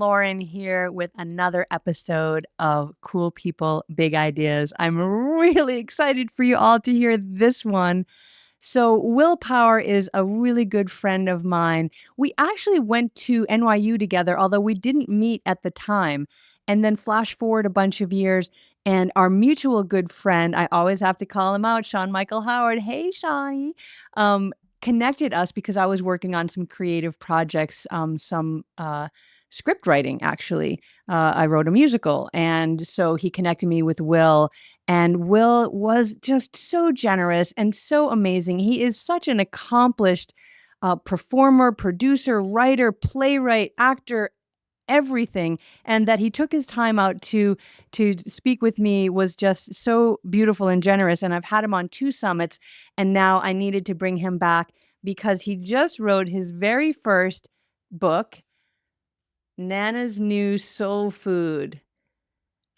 Lauren here with another episode of Cool People, Big Ideas. I'm really excited for you all to hear this one. So, Willpower is a really good friend of mine. We actually went to NYU together, although we didn't meet at the time. And then flash forward a bunch of years, and our mutual good friend, I always have to call him out, Sean Michael Howard. Hey, Shawnee. Um, Connected us because I was working on some creative projects, some script writing, actually. I wrote a musical. And so he connected me with Will. And Will was just so generous and so amazing. He is such an accomplished performer, producer, writer, playwright, actor, everything. And that he took his time out to speak with me was just so beautiful and generous. And I've had him on 2 summits, and now I needed to bring him back because he just wrote his very first book, Nana's New Soul Food.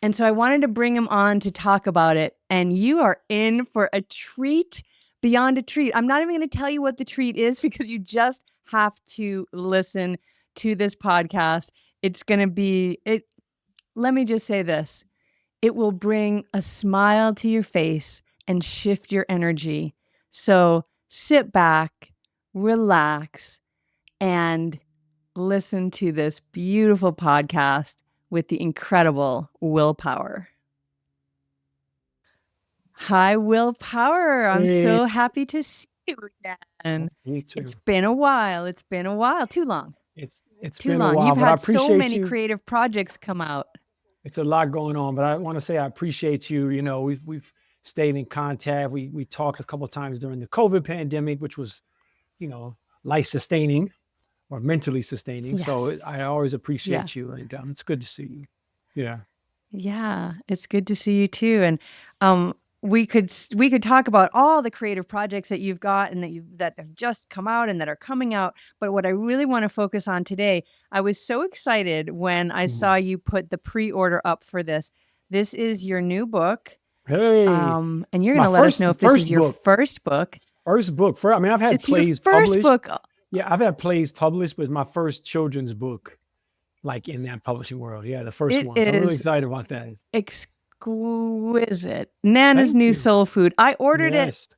And so I wanted to bring him on to talk about it. And you are in for a treat beyond a treat. I'm not even going to tell you what the treat is because you just have to listen to this podcast. It's going to be it. Let me just say this. It will bring a smile to your face and shift your energy. So sit back, relax, and listen to this beautiful podcast with the incredible Willpower. Hi, Willpower. I'm so happy to see you again. Me too. It's been a while. It's been a while. Too long. It's Too been long. a while, You've but I had so appreciate many you. creative projects come out. It's a lot going on, but I want to say I appreciate you. You know, we've stayed in contact. We talked a couple of times during the COVID pandemic, which was, life sustaining or mentally sustaining. Yes. So I always Yeah. appreciate you, and it's good to see you. Yeah. Yeah, it's good to see you too. And we could talk about all the creative projects that you've got and that have just come out and that are coming out. But what I really want to focus on today, I was so excited when I saw you put the pre-order up for this. This is your new book. Hey, And you're my going to let us know if this is your book. first book. First book. I mean, I've had It's your plays first published. book. Yeah, I've had plays published, but it's my first children's book, like in that publishing world. Yeah, the first It one. So I'm really is excited about that. exquisite. Nana's Thank New you. Soul Food. I ordered it, Yes.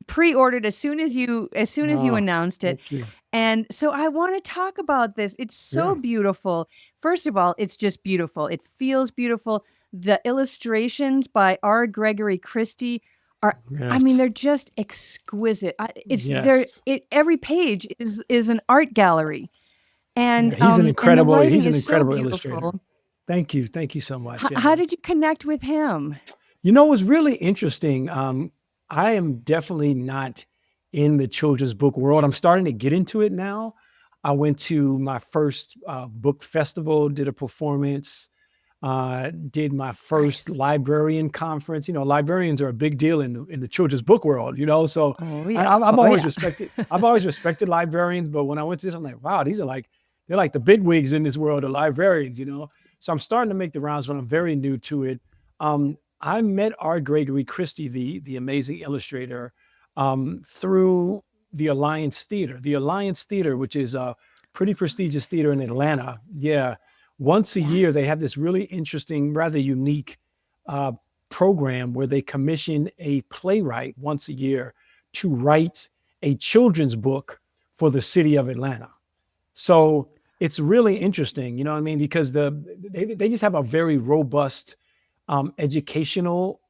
pre-ordered as soon as you Oh, announced it. thank you. And so I want to talk about this. It's so Yeah. beautiful. First of all, it's just beautiful. It feels beautiful. The illustrations by R. Gregory Christie are, I mean, Yes. they're just exquisite. Yes. Every page is an art gallery. And Yeah, he's an and the incredible writing is so illustrator. beautiful. Thank you. Thank you so much. How did you connect with him? You know, it was really interesting. I am definitely not in the children's book world. I'm starting to get into it now. I went to my first book festival, did a performance, did my first Nice. librarian conference. You know, librarians are a big deal in the children's book world, So Oh yeah. I've Oh always yeah. respected, I've always respected librarians, but when I went to this, I'm like, wow, they're like the big wigs in this world of librarians, So I'm starting to make the rounds, but I'm very new to it. I met R. Gregory Christie, the amazing illustrator, through the Alliance Theater. The Alliance Theater, which is a pretty prestigious theater in Atlanta. Yeah. Once a Yeah. year, they have this really interesting, rather unique program where they commission a playwright once a year to write a children's book for the city of Atlanta. So it's really interesting, you know what I mean? Because they just have a very robust educational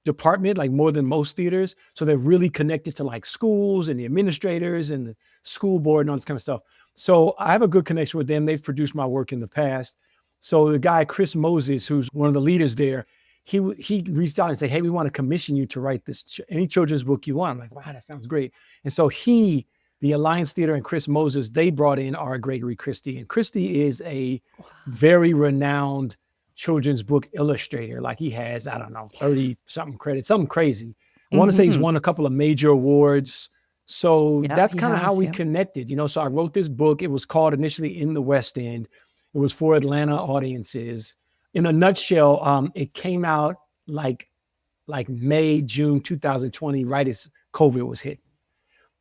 department, like more than most theaters. So they're really connected to like schools and the administrators and the school board and all this kind of stuff. So I have a good connection with them. They've produced my work in the past. So the guy, Chris Moses, who's one of the leaders there, he reached out and said, hey, we want to commission you to write any children's book you want. I'm like, wow, that sounds great. And so the Alliance Theater and Chris Moses, they brought in R. Gregory Christie. And Christie is a very renowned children's book illustrator. Like he has, I don't know, 30 something credits, something crazy. I want to say he's won a couple of major awards. So Yeah, that's he kind of how has, we yeah. connected, So I wrote this book. It was called initially In the West End. It was for Atlanta audiences. In a nutshell, it came out like May, June 2020, right as COVID was hitting.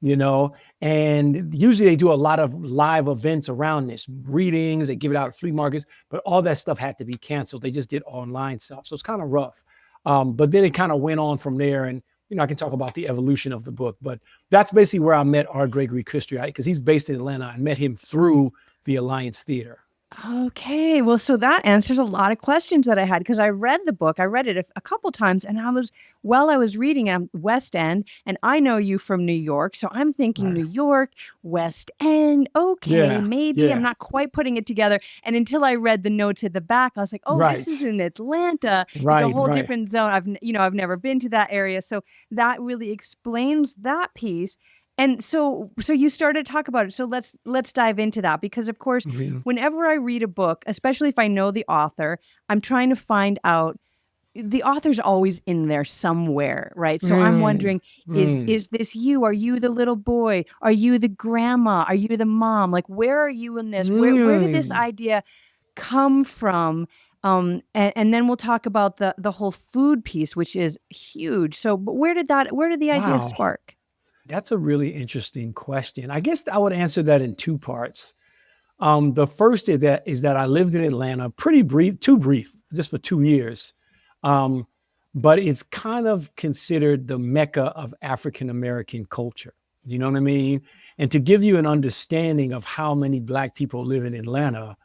you know, and usually they do a lot of live events around this, readings, they give it out at flea markets, but all that stuff had to be canceled. They just did online stuff. So it's kind of rough. But then it kind of went on from there. And, I can talk about the evolution of the book, but that's basically where I met R. Gregory Christie, because he's based in Atlanta. I met him through the Alliance Theater. Okay. Well, so that answers a lot of questions that I had because I read the book. I read it a couple times and while I was reading it, I'm West End, and I know you from New York. So I'm thinking Right. New York, West End. Okay, Yeah. maybe I'm Yeah. not quite putting it together. And until I read the notes at the back, I was like, oh, this is Right. in Atlanta. It's a Right. whole Right. different zone. I've never been to that area. So that really explains that piece. And so you started to talk about it. So let's dive into that because of course, Mhm. whenever I read a book, especially if I know the author, I'm trying to find out the author's always in there somewhere, right? So I'm Mm, wondering, mm. is this you? Are you the little boy? Are you the grandma? Are you the mom? Like where are you in this? Where did this Mm. idea come from? And then we'll talk about the whole food piece, which is huge. So but where did the idea Wow. spark? That's a really interesting question. I guess I would answer that in two parts. The first is that I lived in Atlanta, pretty brief, too brief, just for 2 years. Um, but it's kind of considered the mecca of African American culture. You know what I mean? And to give you an understanding of how many Black people live in Atlanta,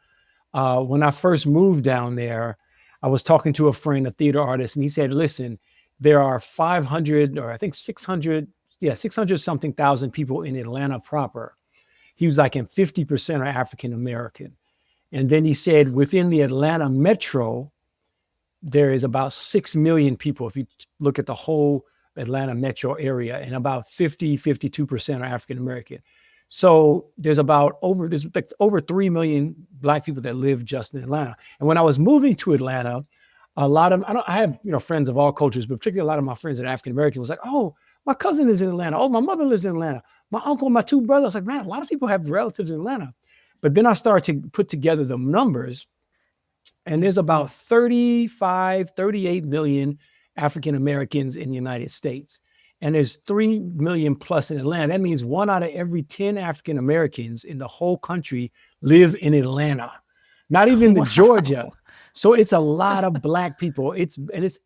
when I first moved down there, I was talking to a friend, a theater artist, and he said, listen, there are 500 or I think 600, yeah, 600 something thousand people in Atlanta proper. He was like, and 50% are African American. And then he said, within the Atlanta metro, there is about 6 million people. If you look at the whole Atlanta metro area, and about 52% are African American. So there's like over 3 million Black people that live just in Atlanta. And when I was moving to Atlanta, a lot of, I have, friends of all cultures, but particularly a lot of my friends that are African American was like, oh, my cousin is in Atlanta. Oh, my mother lives in Atlanta. My uncle, my two brothers. I was like, man, a lot of people have relatives in Atlanta. But then I started to put together the numbers, and there's about 35, 38 million African Americans in the United States. And there's 3 million plus in Atlanta. That means 1 out of every 10 African Americans in the whole country live in Atlanta, not even the Georgia. Wow. So it's a lot of Black people. It's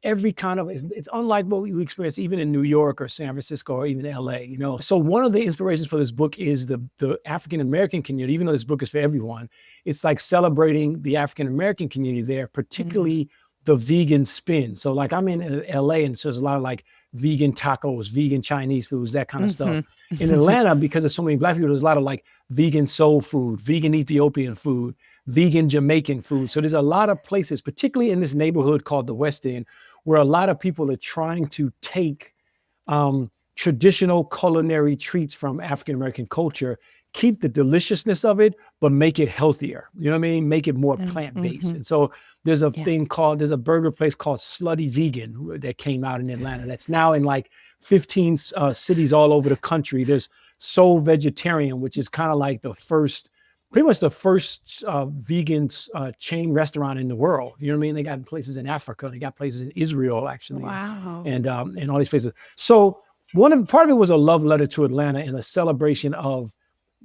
every kind of, it's unlike what we experience even in New York or San Francisco or even LA. So one of the inspirations for this book is the African American community. Even though this book is for everyone, it's like celebrating the African American community there, particularly the vegan spin. So like I'm in LA, and so there's a lot of like vegan tacos, vegan Chinese foods, that kind of stuff. In Atlanta, because there's so many Black people, there's a lot of like vegan soul food, vegan Ethiopian food, vegan Jamaican food. So there's a lot of places, particularly in this neighborhood called the West End, where a lot of people are trying to take traditional culinary treats from African American culture, keep the deliciousness of it, but make it healthier. You know what I mean? Make it more plant-based. And so there's a there's a burger place called Slutty Vegan that came out in Atlanta that's now in like 15 cities all over the country. There's Soul Vegetarian, which is kind of like pretty much the first vegan chain restaurant in the world. You know what I mean? They got places in Africa, they got places in Israel, actually, Wow. and all these places. So part of it was a love letter to Atlanta and a celebration of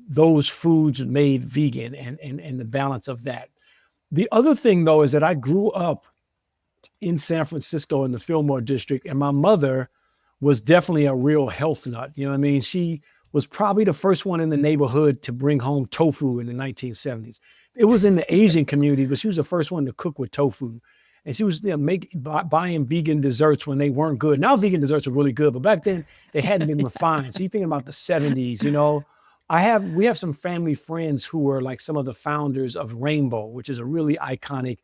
those foods made vegan and the balance of that. The other thing, though, is that I grew up in San Francisco in the Fillmore district, and my mother was definitely a real health nut. You know what I mean? She was probably the first one in the neighborhood to bring home tofu in the 1970s. It was in the Asian community, but she was the first one to cook with tofu. And she was buying vegan desserts when they weren't good. Now vegan desserts are really good, but back then they hadn't been refined. So you're thinking about the 70s, we have some family friends who were like some of the founders of Rainbow, which is a really iconic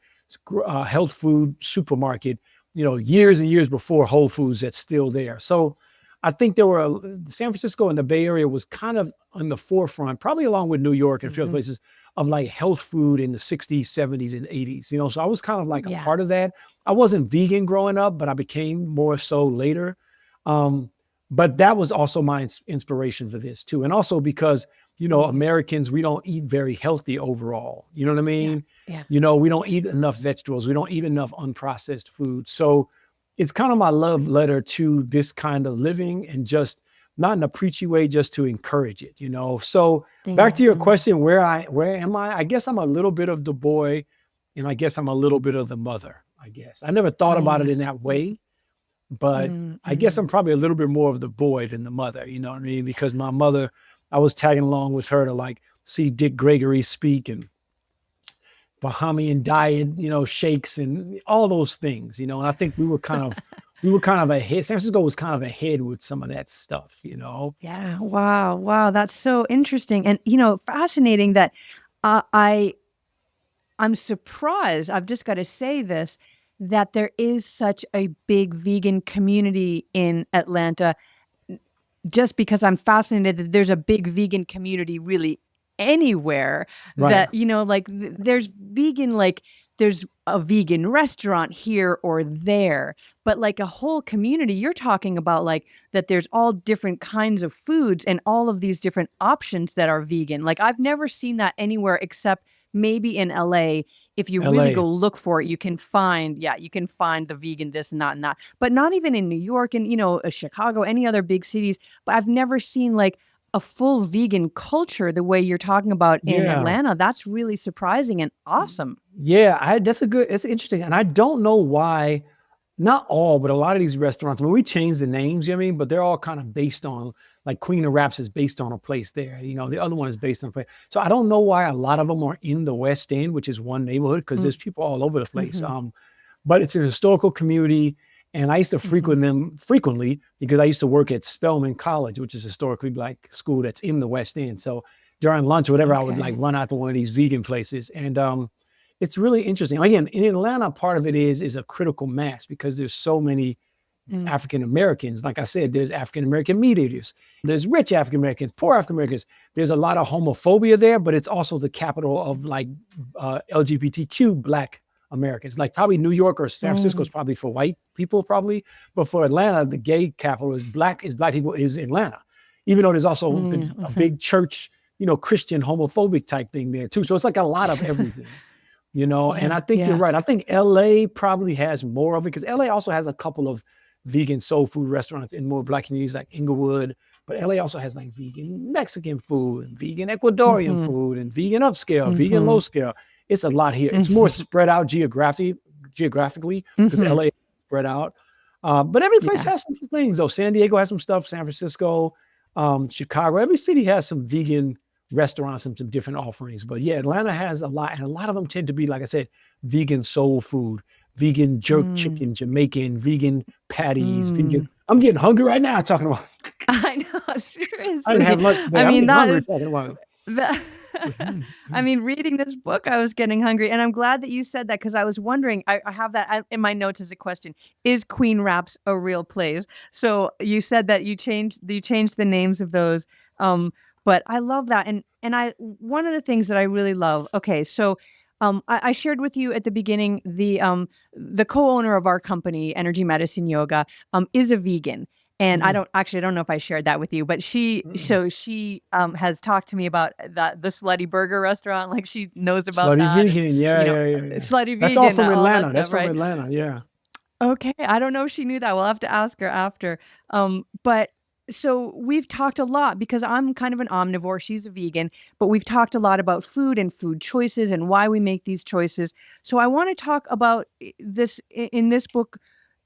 health food supermarket, years and years before Whole Foods that's still there. So I think San Francisco and the Bay Area was kind of on the forefront, probably along with New York and a few other places, of like health food in the 60s, 70s, and 80s. So I was kind of like a part of that. I wasn't vegan growing up, but I became more so later. But that was also my inspiration for this too. And also because, Americans, we don't eat very healthy overall. You know what I mean? Yeah. We don't eat enough vegetables. We don't eat enough unprocessed food. So it's kind of my love letter to this kind of living and just not in a preachy way, just to encourage it, So back to your Mm-hmm. question, where am I? I guess I'm a little bit of the boy, and I guess I'm a little bit of the mother, I guess. I never thought about it in that way, but I guess Mm-hmm. I'm probably a little bit more of the boy than the mother, you know what I mean? Because my mother, I was tagging along with her to like see Dick Gregory speak and Bahamian diet, shakes and all those things, and I think we were kind of ahead. San Francisco was kind of ahead with some of that stuff. Yeah. Wow. Wow. That's so interesting. And, fascinating that uh, I, I'm surprised. I've just got to say this, that there is such a big vegan community in Atlanta, just because I'm fascinated that there's a big vegan community really anywhere, Right. that, like there's vegan, like there's a vegan restaurant here or there, but like a whole community, you're talking about like that there's all different kinds of foods and all of these different options that are vegan. Like I've never seen that anywhere except maybe in LA. If you really LA. go look for it, you can find the vegan this and that, but not even in New York and, Chicago, any other big cities. But I've never seen like a full vegan culture the way you're talking about in Yeah. Atlanta. That's really surprising and awesome. Yeah. It's interesting. And I don't know why, not all, but a lot of these restaurants, we changed the names, you know what I mean? But they're all kind of based on, like Queen of Wraps is based on a place there. The other one is based on a place. So I don't know why a lot of them are in the West End, which is one neighborhood, because Mm, there's people all over the place. mhm, But it's an historical community. And I used to mhm. frequent them frequently because I used to work at Spelman College, which is a historically black school that's in the West End. So during lunch or whatever, I would like Okay. run out to one of these vegan places. And it's really interesting. Again, in Atlanta, part of it is a critical mass because there's so many Mm, African Americans. Like I said, there's African American meat eaters. There's rich African Americans, poor African Americans. There's a lot of homophobia there, but it's also the capital of like LGBTQ Black Americans. Like probably New York or San Francisco is mm, probably for white people, probably, but for Atlanta, the gay capital is black. Is black people is Atlanta, even though there's also a mhm. big church, Christian homophobic type thing there too. So it's like a lot of everything. And Yeah, I think you're yeah. right. I think LA probably has more of it because LA also has a couple of vegan soul food restaurants in more black communities like Inglewood. But LA also has like vegan Mexican food and vegan Ecuadorian Mhm, food and vegan upscale, vegan low mhm, scale. It's a lot here. It's more mhm, spread out geographically because mhm. LA is spread out. But every place Yeah. has some things though. San Diego has some stuff, San Francisco, Chicago. Every city has some vegan restaurants and some different offerings. But yeah, Atlanta has a lot, and a lot of them tend to be, like I said, vegan soul food, vegan jerk Mm, chicken, Jamaican, vegan patties, vegan. mm. I'm getting hungry right now talking about. I know, I didn't seriously. have lunch I today. I'm mean, getting that hungry is talking about. that I mean, reading this book, I was getting hungry, and I'm glad that you said that because I was wondering. I have that in my notes as a question: is Queen Raps a real place? So you said that you changed the names of those. Um, but I love that, and I one of the things that I really love. Okay, so. I shared with you at the beginning the co-owner of our company, Energy Medicine Yoga, is a vegan, and Mm, I don't know if I shared that with you, but mm. she has talked to me about the Slutty Burger restaurant, like she knows about Slutty that, and, vegan. Yeah, yeah, yeah, yeah. Slutty That's all Vegan, from all that Atlanta. That's stuff, from right? Atlanta. Yeah. Okay, I don't know if she knew that. We'll have to ask her after. But so we've talked a lot because I'm kind of an omnivore, she's a vegan, but we've talked a lot about food and food choices and why we make these choices. So I want to talk about this in this book.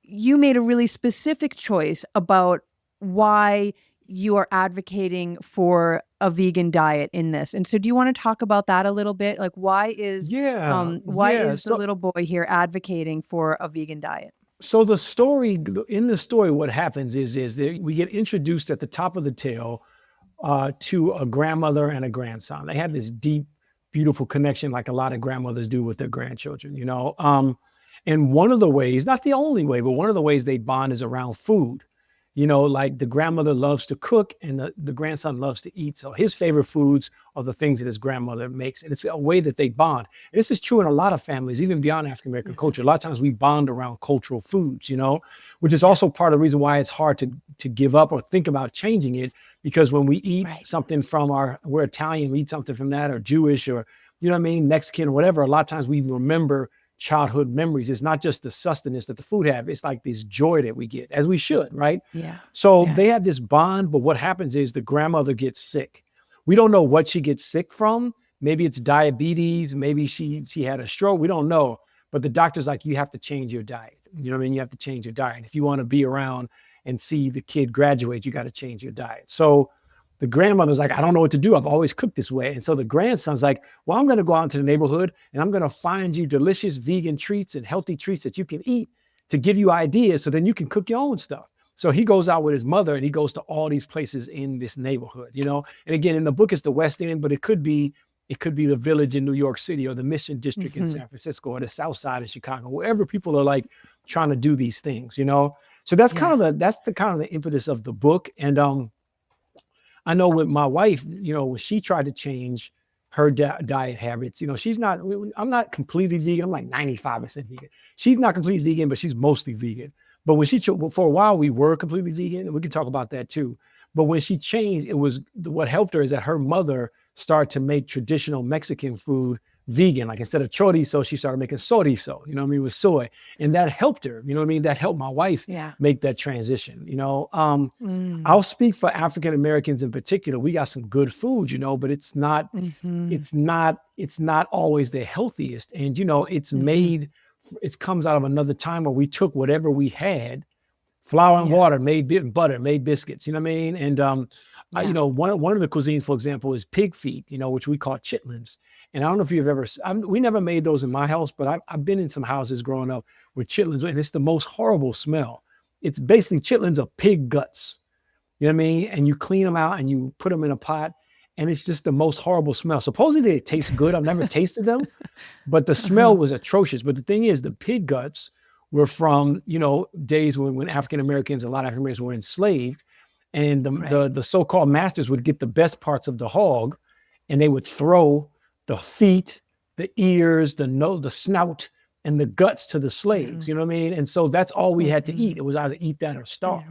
You made a really specific choice about why you are advocating for a vegan diet in this. And so do you want to talk about that a little bit? Like Yeah. why Yeah. is the little boy here advocating for a vegan diet? So in the story, what happens is that we get introduced at the top of the tale to a grandmother and a grandson. They have this deep, beautiful connection, like a lot of grandmothers do with their grandchildren. And one of the ways, not the only way, but one of the ways they bond is around food. Like the grandmother loves to cook and the grandson loves to eat. So his favorite foods are the things that his grandmother makes. And it's a way that they bond. And this is true in a lot of families, even beyond African American Mhm. culture. A lot of times we bond around cultural foods, which is Yeah, also part of the reason why it's hard to give up or think about changing it. Because when we eat right. something from we're Italian, we eat something from that, or Jewish, or, you know what I mean, Mexican or whatever, a lot of times we remember childhood memories. It's not just the sustenance that the food have. It's like this joy that we get, as we should, right? Yeah. So Yeah. they have this bond, but what happens is the grandmother gets sick. We don't know what she gets sick from. Maybe it's diabetes. Maybe she had a stroke. We don't know. But the doctor's like, you have to change your diet. You know what I mean? You have to change your diet. If you want to be around and see the kid graduate, you got to change your diet. So the grandmother's like, I don't know what to do. I've always cooked this way. And so the grandson's like, well, I'm going to go out into the neighborhood and I'm going to find you delicious vegan treats and healthy treats that you can eat to give you ideas so then you can cook your own stuff. So he goes out with his mother and he goes to all these places in this neighborhood, you know? And again, in the book, it's the West End, but it could be the Village in New York City or the Mission District in San Francisco or the South Side of Chicago, wherever people are like trying to do these things, you know? So that's kind of the impetus of the book. And I know with my wife, you know, when she tried to change her diet habits, you know, I'm not completely vegan. I'm like 95% vegan. She's not completely vegan, but she's mostly vegan. But when for a while, we were completely vegan, and we can talk about that too. But when she changed, what helped her is that her mother started to make traditional Mexican food vegan. Like instead of chorizo, she started making sorizo, you know what I mean, with soy. And that helped her, you know what I mean? That helped my wife make that transition, you know? I'll speak for African Americans in particular. We got some good food, you know, but it's not always the healthiest. And, you know, it comes out of another time where we took whatever we had, flour and water, made butter, made biscuits, you know what I mean? And, you know, one of the cuisines, for example, is pig feet, you know, which we call chitlins. And I don't know if you've ever, we never made those in my house, but I've been in some houses growing up with chitlins, and it's the most horrible smell. It's basically chitlins of pig guts, you know what I mean? And you clean them out and you put them in a pot, and it's just the most horrible smell. Supposedly they taste good. I've never tasted them, but the smell was atrocious. But the thing is, the pig guts were from, you know, days when a lot of African Americans were enslaved. And the so-called masters would get the best parts of the hog, and they would throw the feet, the ears, the nose, the snout, and the guts to the slaves. You know what I mean? And so that's all we had to eat. It was either eat that or starve.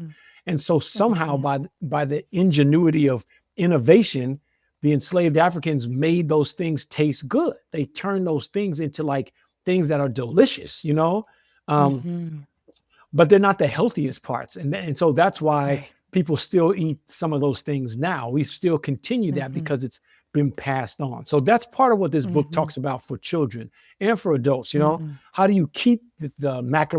And so somehow by the ingenuity of innovation, the enslaved Africans made those things taste good. They turned those things into like things that are delicious, you know? But they're not the healthiest parts. And so that's why people still eat some of those things now. We still continue that because it's been passed on. So that's part of what this book talks about for children and for adults. You know, how do you keep the mac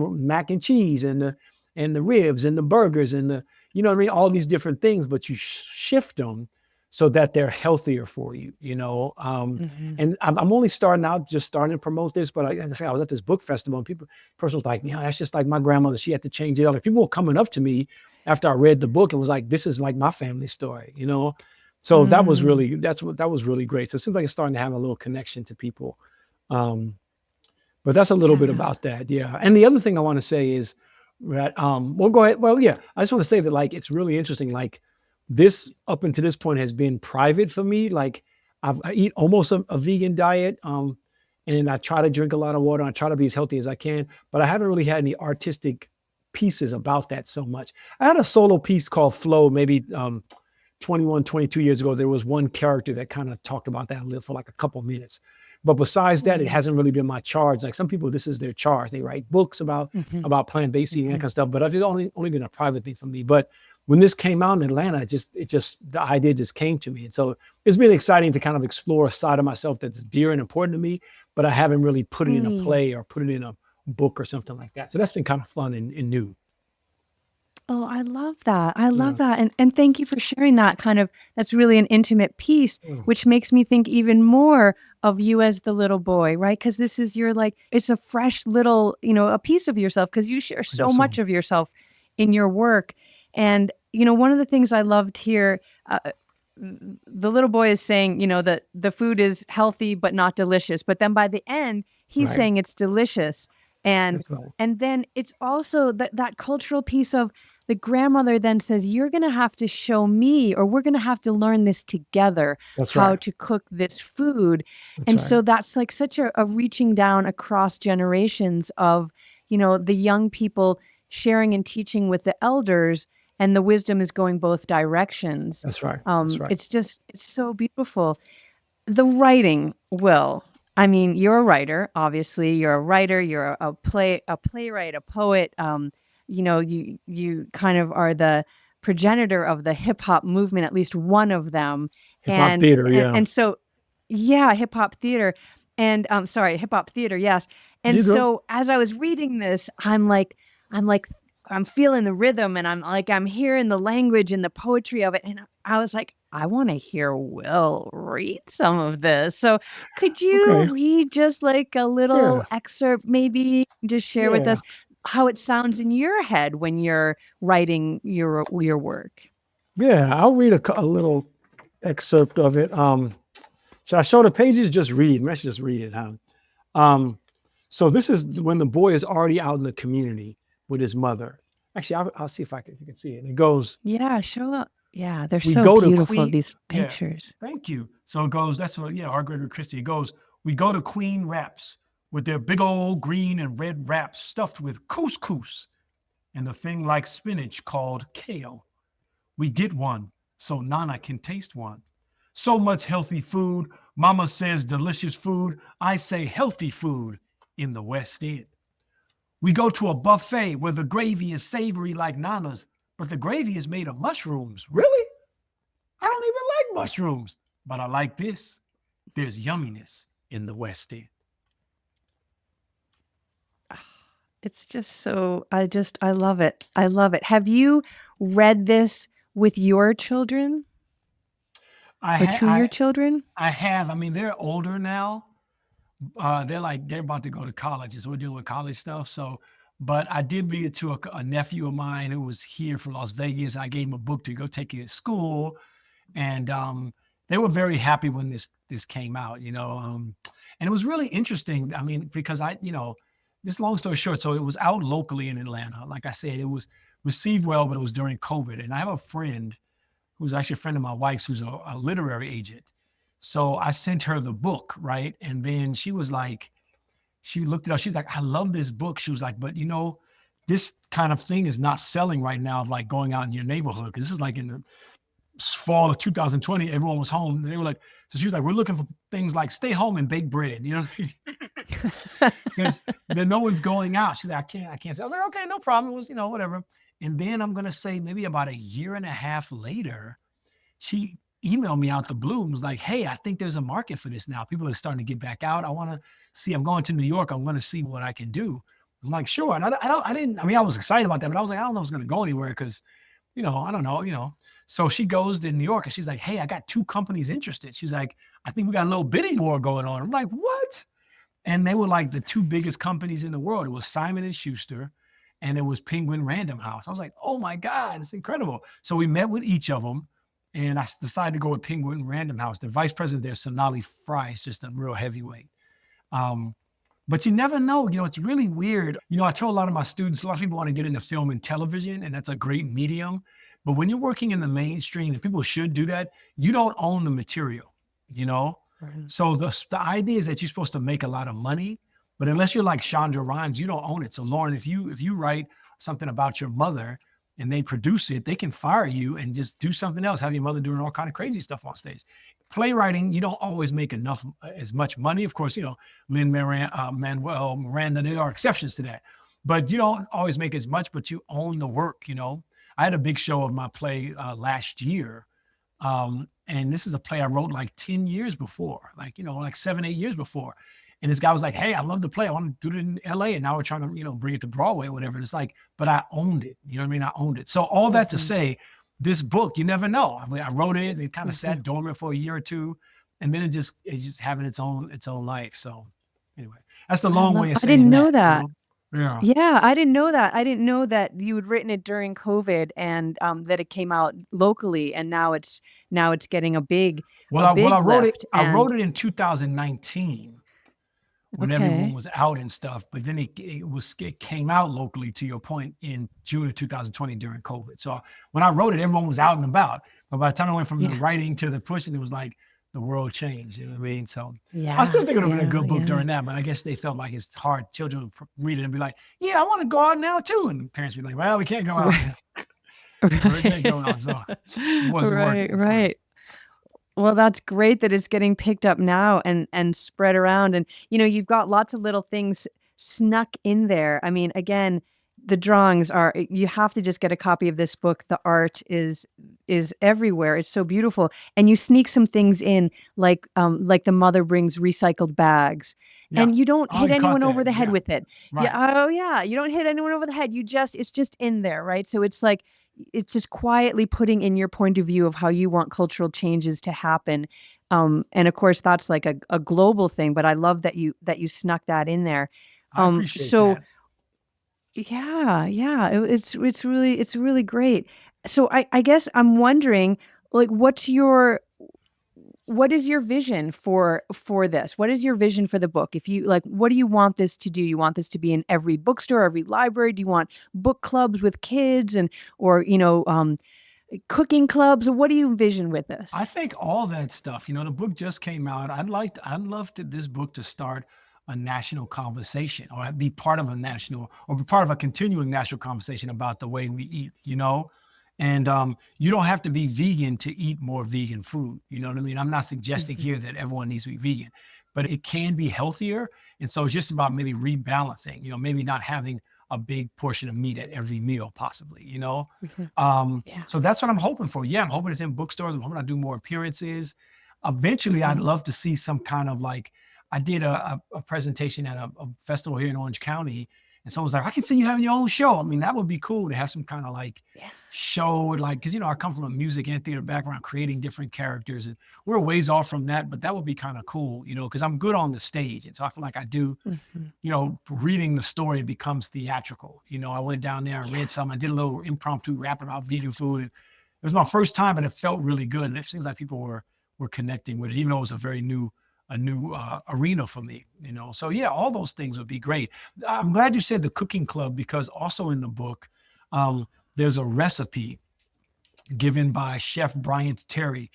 and cheese and the ribs and the burgers and the, you know what I mean, all these different things, but you shift them so that they're healthier for you, you know? And I'm only starting to promote this, but I was at this book festival and person was like, you know, that's just like my grandmother. She had to change it. Like people were coming up to me after I read the book and was like, this is like my family story, you know? So that was really great. So it seems like it's starting to have a little connection to people. But that's a little bit about that. Yeah. And the other thing I want to say is that, well, go ahead. Well, yeah, I just want to say that like, it's really interesting. Like this up until this point has been private for me. Like I eat almost a vegan diet. And I try to drink a lot of water. And I try to be as healthy as I can, but I haven't really had any artistic pieces about that so much. I had a solo piece called Flow, maybe 21, 22 years ago. There was one character that kind of talked about that for like a couple minutes. But besides that, it hasn't really been my charge. Like some people, this is their charge. They write books about plant-based eating and that kind of stuff. But it's only been a private thing for me. But when this came out in Atlanta, the idea just came to me. And so it's been exciting to kind of explore a side of myself that's dear and important to me, but I haven't really put it in a play or put it in a book or something like that. So that's been kind of fun and new. Oh, I love that. I love that. And thank you for sharing that that's really an intimate piece, which makes me think even more of you as the little boy, right? Because this is it's a fresh little, a piece of yourself, because you share so much of yourself in your work. And, one of the things I loved here, the little boy is saying, that the food is healthy but not delicious. But then by the end, he's saying it's delicious. And then it's also that cultural piece of the grandmother then says, you're going to have to show me, or we're going to have to learn this together, how to cook this food. So that's like such a reaching down across generations of, the young people sharing and teaching with the elders, and the wisdom is going both directions. That's right. It's so beautiful. The writing, Will, I mean, you're a writer, obviously. You're a writer, you're a playwright, a poet. You kind of are the progenitor of the hip hop movement, at least one of them. Hip hop And theater, and, yeah. and so yeah, hip hop theater. And sorry, hip hop theater, yes. And You go. so as I was reading this, I'm like I'm feeling the rhythm, and I'm hearing the language and the poetry of it. And I was like, I want to hear Will read some of this. So could you Okay. read just like a little Yeah. excerpt, maybe just share with Yeah. us how it sounds in your head when you're writing your work? Yeah. I'll read a little excerpt of it. Should I show the pages? Just read. Let's just read it. Huh? Um, so this is when the boy is already out in the community with his mother. Actually, I'll see if you can see it. It goes, Yeah, show up. Yeah, they're we so go to beautiful, Queen. these Yeah, pictures. thank you. So it goes, that's what, yeah, our Gregory Christie. It goes, we go to Queen Wraps with their big old green and red wraps stuffed with couscous and the thing like spinach called kale. We get one so Nana can taste one. So much healthy food. Mama says delicious food. I say healthy food in the West End. We go to a buffet where the gravy is savory like Nana's, but the gravy is made of mushrooms. Really? I don't even like mushrooms, but I like this. There's yumminess in the West End. It's just so I love it. I love it. Have you read this with your children I or ha- to your I children? I have. I mean, they're older now. They're about to go to college, so we're dealing with college stuff. So, but I did read it to a nephew of mine who was here from Las Vegas. I gave him a book to go take it to school, and they were very happy when this came out. And it was really interesting. I mean, because this long story short, so it was out locally in Atlanta. Like I said, it was received well, but it was during COVID. And I have a friend who's actually a friend of my wife's, who's a literary agent. So I sent her the book, right? And then she was like, she looked it up. She's like, I love this book. She was like, but this kind of thing is not selling right now of like going out in your neighborhood. Cause this is like in the fall of 2020, everyone was home. They were like, so she was like, we're looking for things like stay home and bake bread, because then no one's going out. She's like, I can't say. I was like, okay, no problem. It was, whatever. And then I'm going to say maybe about a year and a half later, she emailed me out the blue and was like, hey, I think there's a market for this now. People are starting to get back out. I want to see, I'm going to New York. I'm going to see what I can do. I'm like, sure. And I was excited about that, but I was like, I don't know if it's going to go anywhere because, I don't know. So she goes to New York and she's like, hey, I got two companies interested. She's like, I think we got a little bidding war going on. I'm like, what? And they were like the two biggest companies in the world. It was Simon and Schuster and it was Penguin Random House. I was like, oh my God, it's incredible. So we met with each of them and I decided to go with Penguin Random House. The vice president there, Sonali Fry, is just a real heavyweight. But you never know. It's really weird. I tell a lot of my students, a lot of people want to get into film and television, and that's a great medium. But when you're working in the mainstream, and people should do that, you don't own the material, you know? Right. So the idea is that you're supposed to make a lot of money, but unless you're like Chandra Rhimes, you don't own it. So Lauren, if you write something about your mother and they produce it, they can fire you and just do something else, have your mother doing all kind of crazy stuff on stage. Playwriting, you don't always make as much money. Of course, Manuel Miranda, there are exceptions to that, but you don't always make as much, but you own the work. I had a big show of my play last year. And this is a play I wrote like 10 years before, like 7, 8 years before. And this guy was like, hey, I love the play. I want to do it in LA. And now we're trying to, bring it to Broadway or whatever. And it's like, but I owned it. You know what I mean? I owned it. So all that to say, this book, you never know. I mean, I wrote it and it kind of sat dormant for a year or two. And then it's just having its own life. So anyway, that's the long way of I saying didn't know that. that. Yeah. Yeah, I didn't know that. I didn't know that you had written it during COVID and that it came out locally and now it's getting a big Well, I wrote it. lift. I wrote And it in 2019 when everyone okay. was out and stuff. But then it came out locally, to your point, in June of 2020 during COVID. So when I wrote it, everyone was out and about. But by the time I went from the Yeah. writing to the pushing, it was like the world changed. You know what I mean? So Yeah. I still think it would have been a good book yeah. during that. But I guess they felt like it's hard. Children would read it and be like, "Yeah, I want to go out now too." And parents would be like, "Well, we can't go out. Right. We can't go out." So it wasn't working Right, at first. right. Well, that's great that it's getting picked up now and spread around, and, you've got lots of little things snuck in there. I mean, again, the drawings are you have to just get a copy of this book. The art is everywhere. It's so beautiful, and you sneak some things in, like the mother brings recycled bags, Yeah. and you don't Oh, hit you caught anyone that. over the head Yeah. with it. Yeah, Right. oh, yeah, you don't hit anyone over the head. It's just in there, right? So it's like it's just quietly putting in your point of view of how you want cultural changes to happen. And of course, that's like a global thing, but I love that you snuck that in there. I appreciate So that. yeah, yeah, it's really great. So I guess I'm wondering, like, what is your vision for this? What is your vision for the book? If you like, what do you want this to do? You want this to be in every bookstore, every library? Do you want book clubs with kids and or cooking clubs? What do you envision with I this? think all that stuff, the book just came out. I'd love this book to start a national conversation or be part of a national or be part of a continuing national conversation about the way we eat. And you don't have to be vegan to eat more vegan food. You know what I mean? I'm not suggesting Mhm. here that everyone needs to be vegan, but it can be healthier. And so it's just about maybe rebalancing, maybe not having a big portion of meat at every meal, possibly. Mhm. Yeah. So that's what I'm hoping for. Yeah, I'm hoping it's in bookstores. I'm hoping I do more appearances. Eventually, I'd Mhm. love to see some kind of like, I did a presentation at a festival here in Orange County, and someone's like, I can see you having your own show. I mean, that would be cool to have some kind of like Yeah. show, like, because, I come from a music and theater background, creating different characters, and we're a ways off from that, but that would be kind of cool, because I'm good on the stage. And so I feel like I do Mhm. reading the story becomes theatrical. I went down there and Yeah. read some. I did a little impromptu rap about vegan food. And it was my first time, and it felt really good. And it seems like people were connecting with it, even though it was a new arena for me. So yeah, all those things would be great. I'm glad you said the cooking club because also in the book, there's a recipe given by Chef Bryant Terry.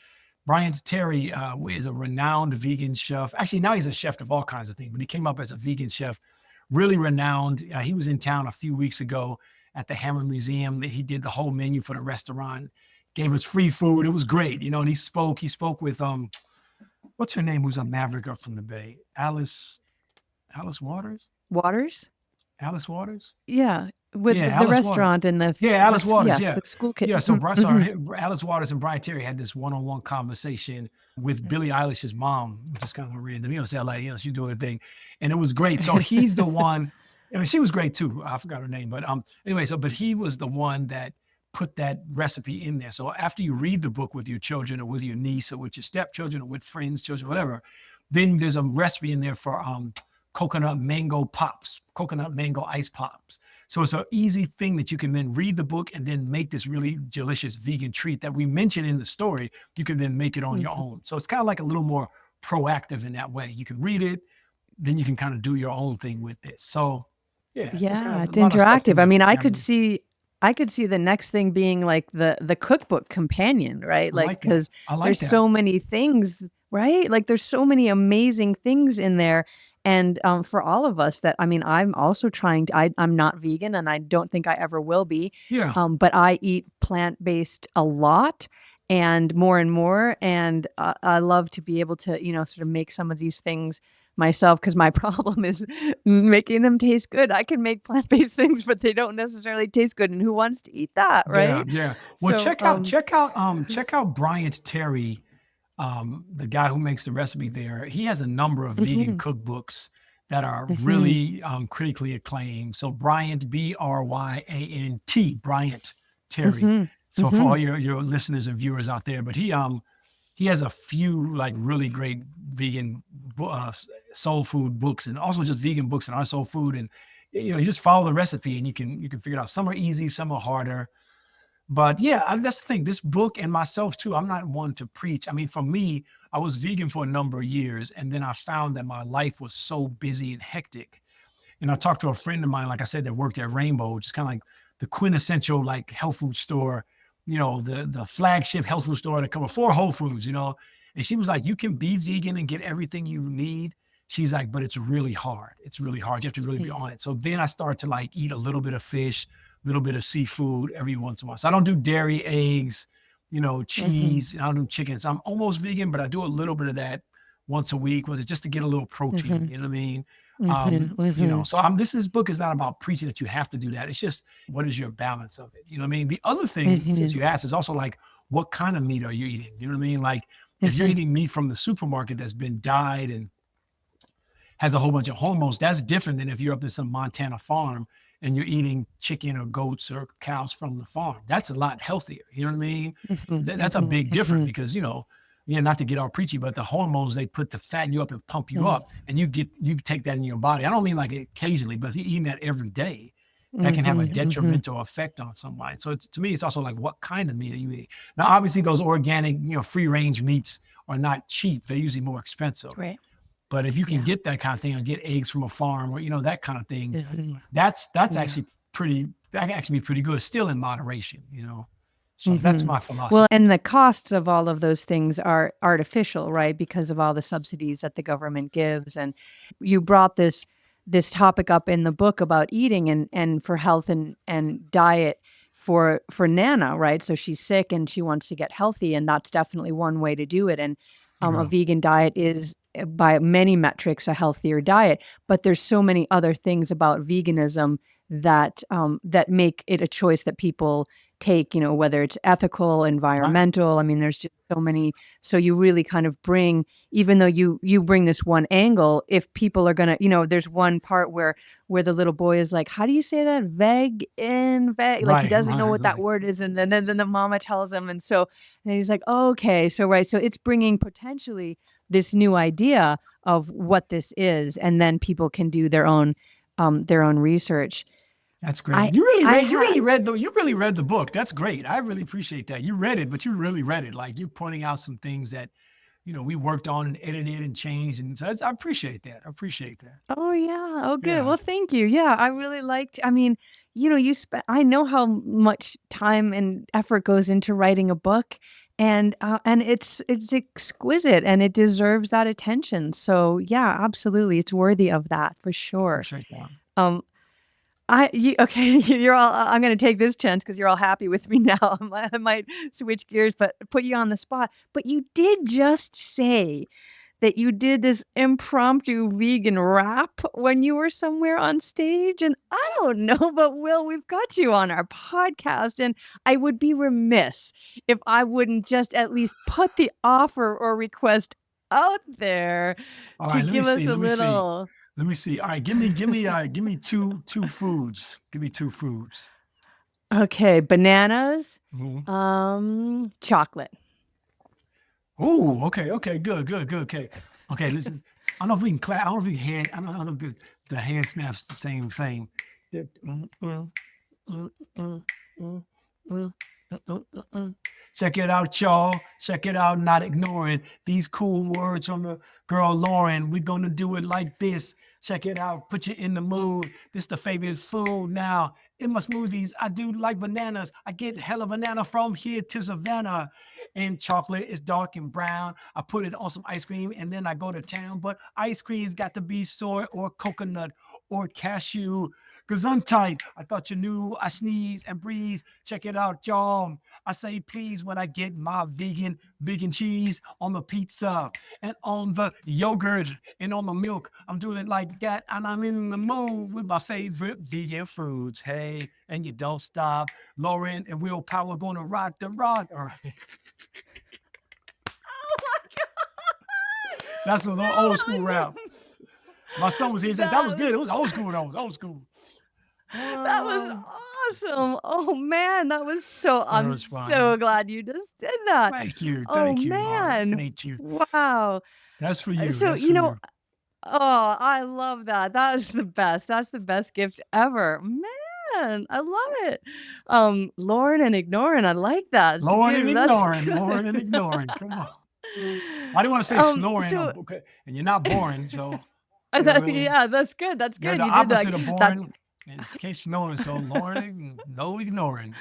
Bryant Terry is a renowned vegan chef. Actually, now he's a chef of all kinds of things, but he came up as a vegan chef, really renowned. He was in town a few weeks ago at the Hammer Museum. He did the whole menu for the restaurant, gave us free food. It was great. And he spoke with what's her name? Who's a Maverick girl from the Bay? Alice Waters. Waters? Alice Waters. Yeah, with Yeah, the Alice Waters. restaurant and Yeah, Alice Waters. yes, Yeah, the school kid. yeah. So, Mhm. Alice Waters and Brian Terry had this one-on-one conversation with Billie Eilish's mom, which is kind of random. It's LA. She doing her thing, and it was great. So he's the one. I mean, she was great too. I forgot her name, but anyway. But he was the one that put that recipe in there. So after you read the book with your children or with your niece or with your stepchildren or with friends, children, whatever, then there's a recipe in there for coconut mango ice pops. So it's an easy thing that you can then read the book and then make this really delicious vegan treat that we mention in the story. You can then make it on your Mhm. own. So it's kind of like a little more proactive in that way. You can read it, then you can kind of do your own thing with it. So yeah, it's just kind Yeah, of a it's lot of stuff to interactive. I mean, have. I could see the next thing being like the cookbook companion, right? I Like, like that. because I like there's that. so many things, right? Like, there's so many amazing things in there, and, for all of us that I mean, I'm also trying to I'm not vegan, and I don't think I ever will be, Yeah. but I eat plant-based a lot and more, and, I love to be able to, sort of make some of these things myself because my problem is making them taste good. I can make plant-based things, but they don't necessarily taste good, and who wants to eat that, Yeah, right? yeah. Well, So, check out Bryant Terry, the guy who makes the recipe there. He has a number of vegan mhm, cookbooks that are mhm, really critically acclaimed. So Bryant, Bryant, Bryant Terry. mhm, So for all mhm, your listeners and viewers out there, but he has a few like really great vegan soul food books and also just vegan books and our soul food and you just follow the recipe and you can figure it out. Some are easy, some are harder. But yeah, that's the thing. This book and myself too. I'm not one to preach. I mean, for me, I was vegan for a number of years, and then I found that my life was so busy and hectic. And I talked to a friend of mine, like I said, that worked at Rainbow, which is kind of like the quintessential like health food store, the flagship health food store that come before Whole Foods. And she was like, you can be vegan and get everything you need. She's like, but it's really hard. It's really hard. You have to really be on yes. it. So then I started to like eat a little bit of fish, a little bit of seafood every once in a while. So I don't do dairy, eggs, Mhm. cheese. I don't do chicken. So I'm almost vegan, but I do a little bit of that once a week, was it just to get a little protein? Mhm. You know what I mean? Mhm. Mhm. So this book is not about preaching that you have to do that. It's just, what is your balance of it? You know what I mean? The other thing, since Mhm. you asked, is also like, what kind of meat are you eating? You know what I mean? Like, if you're Mhm. eating meat from the supermarket that's been dyed and has a whole bunch of hormones, that's different than if you're up in some Montana farm and you're eating chicken or goats or cows from the farm. That's a lot healthier. You know what I mean? Mhm. That's a Mhm. big difference Mhm. because, yeah, not to get all preachy, but the hormones, they put to fatten you up and pump you Mhm. up, and you take that in your body. I don't mean like occasionally, but if you're eating that every day, that can have a Mhm. Mhm. detrimental effect on somebody. So to me, it's also like, what kind of meat are you eating? Now, obviously, those organic, free range meats are not cheap. They're usually more expensive. Right. But if you can Yeah. get that kind of thing, or get eggs from a farm, or that kind of thing, Mhm. that's Yeah. actually pretty. That can actually be pretty good, still in moderation. So that's Mhm. my Well, philosophy. and the costs of all of those things are artificial, right? Because of all the subsidies that the government gives. And you brought this topic up in the book about eating and for health and diet for Nana, right? So she's sick and she wants to get healthy, and that's definitely one way to do it. And a Yeah. vegan diet is by many metrics a healthier diet, but there's so many other things about veganism that make it a choice that people take, whether it's ethical, Right. environmental. I mean, there's just so many. So you really kind of bring, even though you bring this one angle, if people are gonna, there's one part where the little boy is like, "How do you say that? Veg," like he Right. doesn't know Right. what that Right. word is, and then the mama tells him, and he's like, "Okay, so right, so it's bringing potentially this new idea of what this is, and then people can do their own research." That's great. I You really I read. You had really read the. You really read the book. That's great. I really appreciate that. You read it, but you really read it. Like, you're pointing out some things that we worked on and edited and changed, and so I appreciate that. I appreciate that. Oh, yeah. Oh, good. Yeah. Well, thank you. Yeah, I really liked I mean, you spent I know how much time and effort goes into writing a book, and it's exquisite, and it deserves that attention. So, yeah, absolutely, it's worthy of that for sure. Appreciate that. Um, okay, you're all I'm gonna take this chance because 'cause you're all happy with me now. I might switch gears, but put you on the spot. But you did just say that you did this impromptu vegan rap when you were somewhere on stage, and I don't know, but Will, we've got you on our podcast, and I would be remiss if I wouldn't just at least put the offer or request out there All to right. Let me give us see. a Let me see. little Let me see. All right. Give me two foods. Give me two foods. okay, bananas, Mhm. chocolate. Oh, okay, okay, good, good, good. Okay, okay. Listen, I don't know if we can clap. I don't know if we can hand. I don't know if the hand snaps the same, same. Check it out, y'all. Check it out. Not ignoring these cool words from the girl Lauren. We're gonna do it like this. Check it out. Put you in the mood. This the favorite food now. In my smoothies, I do like bananas. I get hella banana from here to Savannah. And chocolate is dark and brown. I put it on some ice cream and then I go to town. But ice cream's got to be soy or coconut or cashew. Gesundheit. I thought you knew I sneeze and breeze. Check it out, y'all. I say please when I get my vegan cheese on the pizza and on the yogurt and on the milk. I'm doing it like that, and I'm in the mood with my favorite vegan foods. Hey, and you don't stop. Lauren and Willpower gonna rock the rock. All right. Oh my god! That's an old school rap. Will, My son was here. He said that that was good. It was was old school though. It was old school. that was awesome. Oh man, that was so That I'm was fun. so glad you just did that. Oh Thank you, Mark. man. Thank you. Wow. That's for you. So, That's for you. oh, I love that. That is the best. That's the best gift ever. Man, I love it. Lauren and ignoring, I like that. It's Lowering and beautiful. That's ignoring, lowering and good. ignoring. Come on. I didn't want to say snoring, So okay, and you're not boring, so you know what I mean. yeah, that's good. That's You're good. the You did like opposite of that. boring. And can't snoring, so lowering, no ignoring.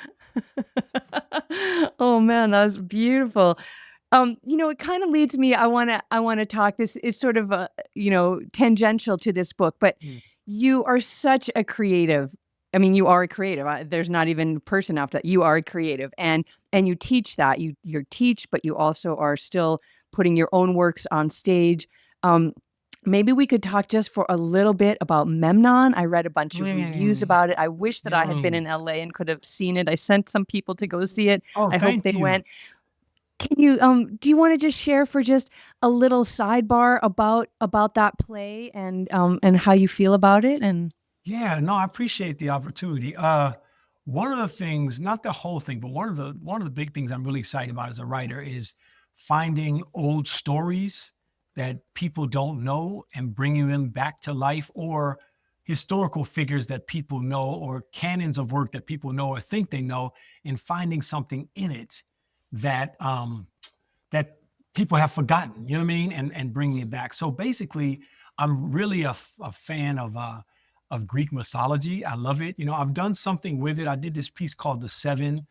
Oh man, that was beautiful. It kind of leads me. I want to talk. This is sort of tangential to this book, but Mm. you are such a creative. I mean, you are a creative. There's not even person after that. You are a creative, and you teach that. You teach, but you also are still putting your own works on stage. Um, Maybe we could talk just for a little bit about Memnon. I read a bunch of reviews Mm, about it. I wish that I had been mm. in LA and could have seen it. I sent some people to go see it. Oh, I hope thank they you. went. Can you do you want to just share for just a little sidebar about that play and how you feel about it and Yeah, no, I appreciate the opportunity. One of the things, not the whole thing, but one of the big things I'm really excited about as a writer is finding old stories that people don't know and bringing them back to life, or historical figures that people know, or canons of work that people know or think they know, and finding something in it that that people have forgotten. You know what I mean? And bringing it back. So basically, I'm really a fan of Greek mythology. I love it. You know, I've done something with it. I did this piece called The Seven,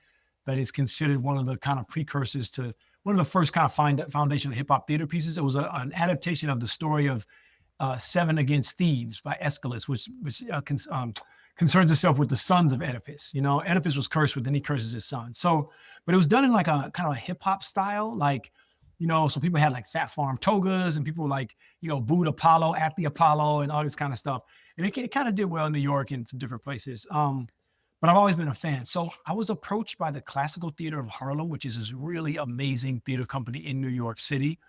that is considered one of the kind of precursors to one of the first kind of foundational hip hop theater pieces. It was an adaptation of the story of Seven Against Thebes by Aeschylus, which concerns itself with the sons of Oedipus. You know, Oedipus was cursed with, then he curses his son. So, but it was done in like a kind of a hip hop style, like, you know, so people had like Fat Farm togas and people like, you know, booed Apollo at the Apollo and all this kind of stuff. And it kind of did well in New York and some different places. But I've always been a fan. So I was approached by the Classical Theater of Harlem, which is this really amazing theater company in New York City.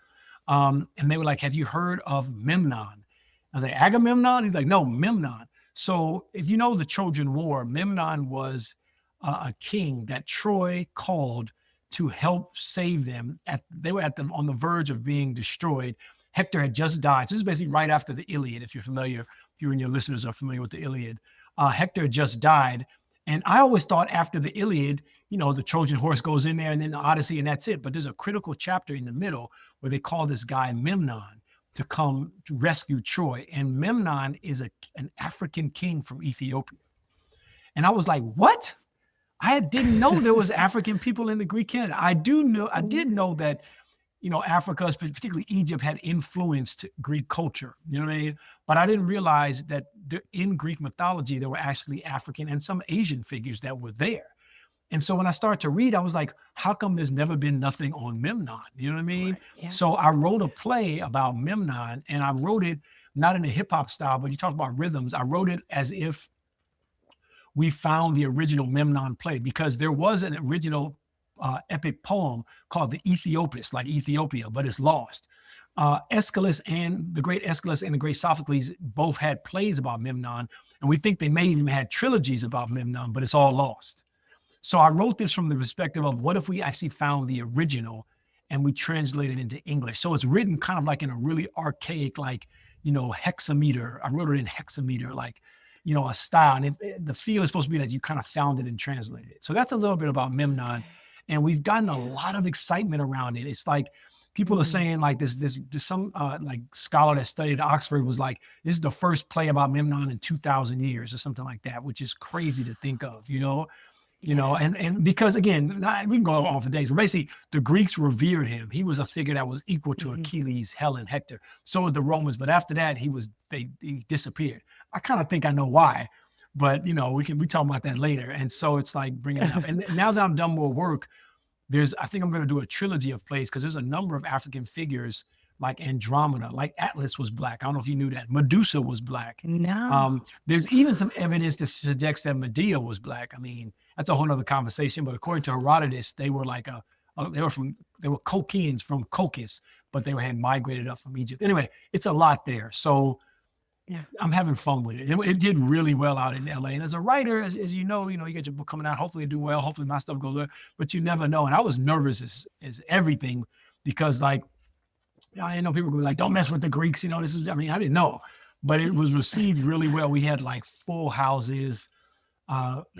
And they were like, "Have you heard of Memnon?" I was like, "Agamemnon?" He's like, "No, Memnon." So if you know the Trojan War, Memnon was a king that Troy called to help save them. They were on the verge of being destroyed. Hector had just died. So this is basically right after the Iliad, if you're familiar, if you and your listeners are familiar with the Iliad. Hector just died. And I always thought after the Iliad, you know, the Trojan horse goes in there and then the Odyssey and that's it. But there's a critical chapter in the middle where they call this guy Memnon to come to rescue Troy. And Memnon is an African king from Ethiopia. And I was like, what? I didn't know there was African people in the Greek canon. I did know that, you know, Africa, particularly Egypt, had influenced Greek culture. You know what I mean? But I didn't realize that in Greek mythology, there were actually African and some Asian figures that were there. And so when I started to read, I was like, how come there's never been nothing on Memnon? You know what I mean? Right, yeah. So I wrote a play about Memnon, and I wrote it not in a hip hop style, but you talk about rhythms. I wrote it as if we found the original Memnon play, because there was an original epic poem called the Ethiopis, like Ethiopia, but it's lost. Aeschylus and the great Sophocles both had plays about Memnon, and we think they may even had trilogies about Memnon, but it's all lost. So I wrote this from the perspective of what if we actually found the original and we translated it into English. So it's written kind of like in a really archaic, like, you know, hexameter. I wrote it in hexameter, like, you know, a style. And the feel is supposed to be that you kind of found it and translated it. So that's a little bit about Memnon. And we've gotten a lot of excitement around it. It's like people are saying like this some like scholar that studied at Oxford was like, this is the first play about Memnon in 2,000 years or something like that, which is crazy to think of, you know. You know, and because again, we can go on for days, but basically the Greeks revered him. He was a figure that was equal to Achilles, Helen, Hector. So were the Romans, but after that, he disappeared. I kind of think I know why, but you know, we talk about that later. And so it's like bringing it up. And now that I've done more work, I think I'm going to do a trilogy of plays, because there's a number of African figures like Andromeda, like Atlas was Black. I don't know if you knew that. Medusa was Black. No. There's even some evidence that suggests that Medea was Black. I mean, that's a whole nother conversation. But according to Herodotus, they were like they were Colchians from Colchis, but they had migrated up from Egypt. Anyway, it's a lot there. So Yeah. I'm having fun with it. It did really well out in LA. And as a writer, as you know, you get your book coming out. Hopefully it do well. Hopefully my stuff goes well. But you never know. And I was nervous as everything, because like, I know people go like, don't mess with the Greeks. You know, I didn't know, but it was received really well. We had like full houses,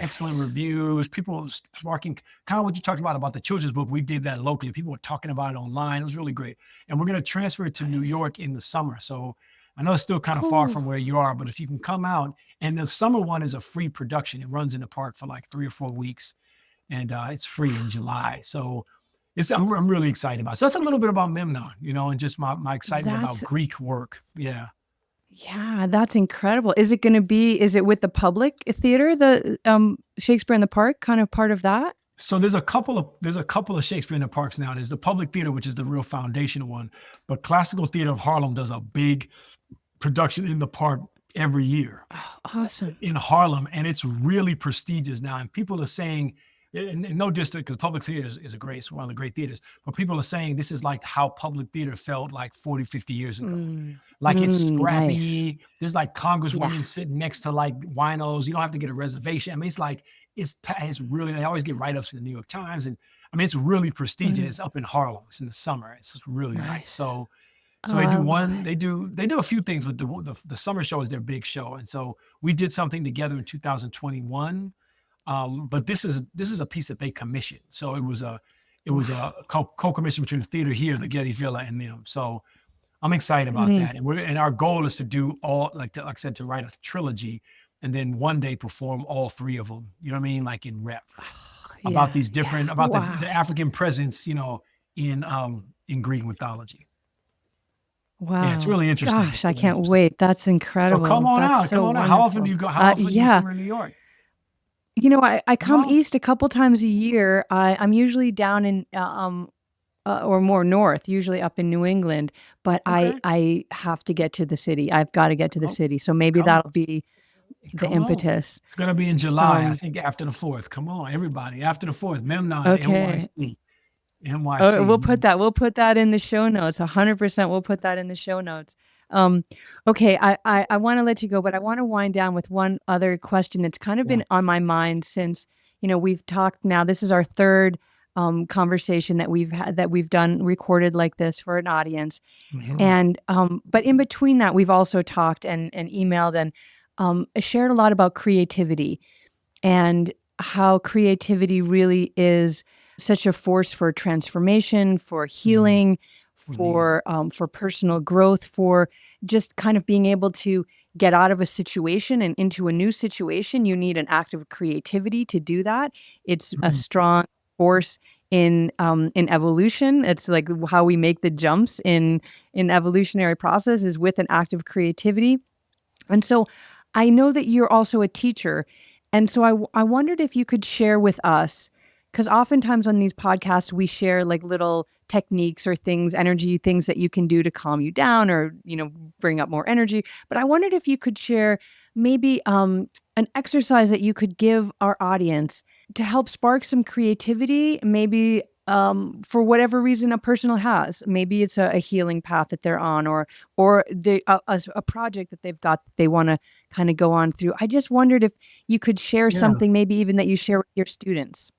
excellent reviews, people sparking kind of what you talked about the children's book. We did that locally. People were talking about it online. It was really great. And we're going to transfer it to New York in the summer. So I know it's still kind of far from where you are, but if you can come out, and the summer one is a free production. It runs in the park for like 3 or 4 weeks, and it's free in July. So I'm really excited about it. So that's a little bit about Memnon, and just my excitement about That's Greek work. Yeah. Yeah, that's incredible. Is it with the public theater, the Shakespeare in the Park, kind of part of that? So there's a couple of Shakespeare in the Parks now. There's the public theater, which is the real foundational one, but Classical Theater of Harlem does a big production in the park every year Oh, awesome. in Harlem, and it's really prestigious now. And people are saying, and no district, because public theater is a great, it's one of the great theaters, but people are saying this is like how public theater felt like 40, 50 years ago. Mm. Like it's Nice. scrappy. There's like Yeah. congresswomen sitting next to like winos. You don't have to get a reservation. I mean, it's like it's really. They always get write-ups in the New York Times, and I mean it's really prestigious. Mm. It's up in Harlem. It's in the summer. It's just really nice. Nice. So Oh, they I do love one. it. They do a few things, but the summer show is their big show, and so we did something together in 2021. But this is a piece that they commissioned. So it was a Wow. co-commission between the theater here, the Getty Villa, and them. So I'm excited about Mhm. that. And our goal is to do all like I said, to write a trilogy and then one day perform all three of them. You know what I mean? Like in rep about Yeah, these yeah. different about the Wow. African presence, in Greek mythology. Yeah, it's Wow. really interesting. Gosh, It's I really can't interesting. wait. That's So come incredible. on That's out. Come so on out. How often do wonderful. you go? How often do you Yeah. come to New York? I Come come on. east a couple times a year. I'm usually down in or more north, usually up in New England, but Okay. I have to get to the city. I've got to get to the Oh, city. So maybe come that'll be the come on. impetus. It's gonna be in July, I Um, think after the 4th. Come on, everybody. After the 4th, Memnon, okay. NYC. NYC. We'll put that in the show notes. 100% we'll put that in the show notes. Um, okay, I want to let you go, but I want to wind down with one other question that's kind of Yeah. been on my mind since, we've talked now. This is our third conversation that we've done recorded like this for an audience. Mhm. And but in between that, we've also talked and emailed and shared a lot about creativity and how creativity really is such a force for transformation, for Mhm. healing, We need it. for personal growth, for just kind of being able to get out of a situation and into a new situation. You need an act of creativity to do that. It's a Mhm. strong force in evolution. It's like how we make the jumps in evolutionary process is with an act of creativity. And so I know that you're also a teacher. And so I wondered if you could share with us, because oftentimes on these podcasts, we share like little techniques or things, energy things that you can do to calm you down or, bring up more energy. But I wondered if you could share maybe an exercise that you could give our audience to help spark some creativity, maybe for whatever reason a person has. Maybe it's a healing path that they're on, or a project that they've got that they want to kind of go on through. I just wondered if you could share Yeah. something, maybe even that you share with your students.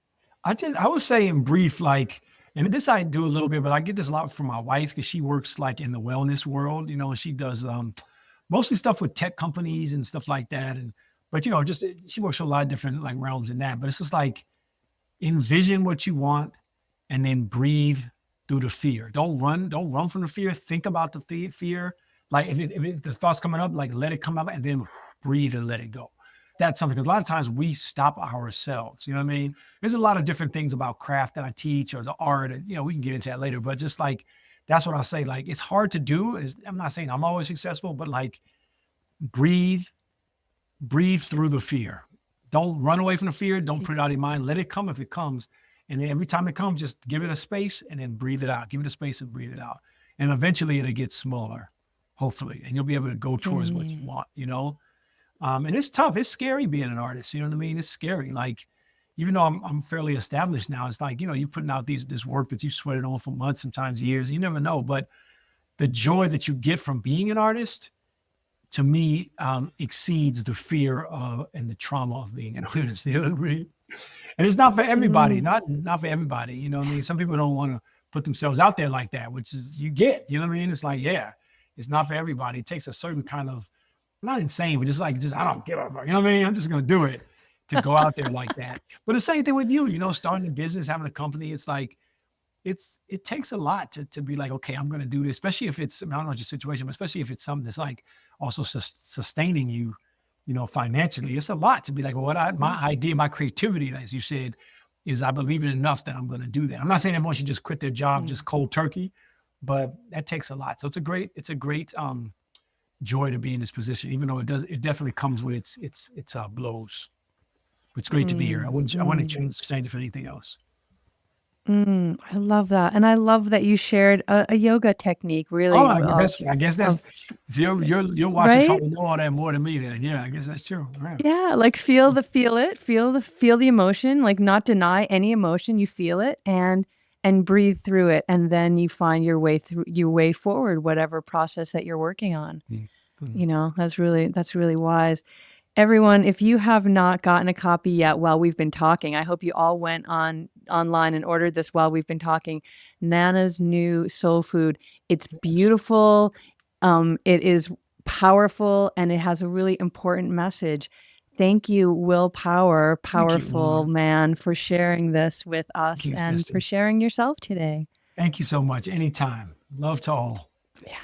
I would say in brief, like, and this I do a little bit, but I get this a lot from my wife because she works like in the wellness world, and she does mostly stuff with tech companies and stuff like that. And but just she works with a lot of different like realms in that. But it's just like envision what you want and then breathe through the fear. Don't run from the fear. Think about the fear. Like if the thoughts coming up, like let it come up and then breathe and let it go. That's something because a lot of times we stop ourselves. You know what I mean? There's a lot of different things about craft that I teach or the art, and we can get into that later. But just like that's what I'll say. Like it's hard to do. I'm not saying I'm always successful, but like breathe, breathe through the fear. Don't run away from the fear. Don't put it out of your mind. Let it come if it comes. And then every time it comes, just give it a space and then breathe it out. Give it a space and breathe it out. And eventually it'll get smaller, hopefully. And you'll be able to go towards what you Mm, want. And it's tough. It's scary being an artist. You know what I mean? It's scary. Like, even though I'm fairly established now, it's like, you're putting out this work that you sweated on for months, sometimes years. You never know. But the joy that you get from being an artist to me exceeds the fear of and the trauma of being an artist. You know what I mean? And it's not for everybody, mm, not for everybody. You know what I mean? Some people don't want to put themselves out there like that, which is you know what I mean? It's like, yeah, it's not for everybody. It takes a certain kind of not insane, but just I don't give up. You know what I mean? I'm just gonna do it to go out there like that. But the same thing with you, starting a business, having a company, it's like it takes a lot to be like, okay, I'm gonna do this, especially if it's I don't know what your situation, but especially if it's something that's like also sustaining you, financially. It's a lot to be like, well, my mm, idea, my creativity, as you said, is I believe in enough that I'm gonna do that. I'm not saying everyone should just quit their job mm. just cold turkey, but that takes a lot. So it's a great joy to be in this position, even though it definitely comes with its blows. It's great to be here. Mm, I wouldn't mm. change it for anything else. I love that, and I love that you shared a yoga technique, Oh, really, I guess of that's you're watching right? probably know all that more than me then. Yeah, I guess that's true. Right. Yeah, like feel the emotion, like not deny any emotion, you feel it and breathe through it, and then you find your way forward, whatever process that you're working on. Mm, mm. You know, that's really wise. Everyone, if you have not gotten a copy yet while we've been talking, I hope you all went online and ordered this while we've been talking. Nana's new soul food. It's Yes. beautiful. It is powerful and it has a really important message. Thank you, Will Power, Thank you, powerful Lauren. man, for sharing this with Thank us you, and for sister. sharing yourself today. Thank you so much. Anytime. Love to all. Yeah.